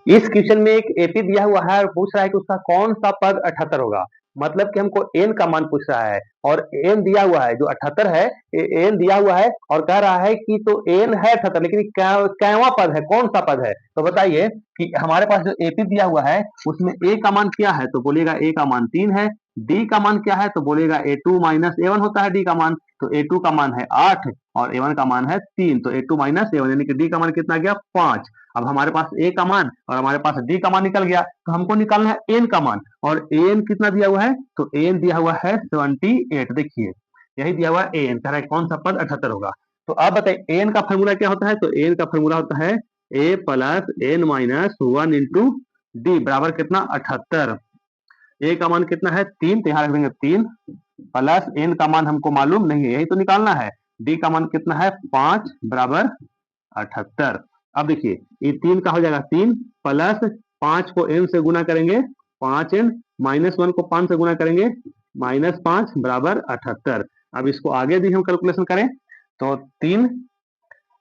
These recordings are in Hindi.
इस क्वेश्चन में एक एपी दिया हुआ है और पूछ रहा है कि उसका कौन सा पद 78 होगा। मतलब कि हमको एन का मान पूछ रहा है और एन दिया हुआ है जो 78 है, एन दिया हुआ है और कह रहा है कि तो एन है 78, लेकिन कैवा पद है, कौन सा पद है। तो बताइए कि हमारे पास जो एपी दिया हुआ है उसमें ए का मान क्या है, तो बोलिएगा ए का मान 3 है। डी का मान क्या है, तो बोलिएगा ए2 माइनस ए1 होता है डी का मान। तो ए2 का मान है 8 और ए1 का मान है 3, तो ए2 माइनस ए1 यानी कि डी का मान कितना गया 5। अब हमारे पास ए का मान और हमारे पास डी का मान निकल गया, तो हमको निकालना है एन का मान। और एन कितना दिया हुआ है, तो एन दिया हुआ है 78। देखिए यही दिया हुआ है एन, कह रहा है कौन सा पद 78 होगा। तो अब बताइए एन का फॉर्मूला क्या होता है, तो एन का फॉर्मूला होता है a plus n minus 1 into d बराबर कितना 78। ए का मान कितना है 3, तो यहाँ रख देंगे 3 प्लस एन का मान हमको मालूम नहीं है, यही तो निकालना है। डी का मान कितना है 5 बराबर 78। अब देखिए ये 3 का हो जाएगा 3 प्लस 5 को n से गुना करेंगे 5n माइनस 1 को 5 से गुना करेंगे -5 बराबर 78। अब इसको आगे भी हम कैलकुलेशन करें तो 3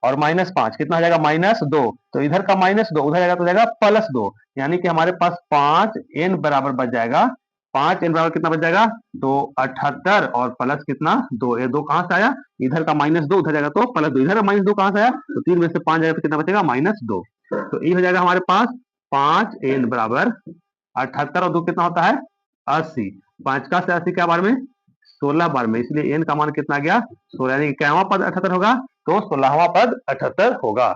और -5 कितना हो जाएगा -2, तो इधर का -2 उधर जाएगा तो जाएगा +2, यानी कि हमारे पास 5n बराबर बच जाएगा। 5n बराबर कितना बच जाएगा, तो 78 और प्लस कितना 2, ये 2 कहां से आया, इधर का -2 उधर जाएगा तो +2, इधर का -2 कहां से आया, तो 3 में से 5 जाएगा तो कितना बचेगा -2। तो ये हो जाएगा हमारे पास 5n बराबर 78 और 2 कितना होता है 80। 5 का से 80 क्या बार में 16 बार में, इसलिए n का मान कितना गया 16, यानी कि कैवा पद 78 होगा, तो 16वां पद 78 होगा।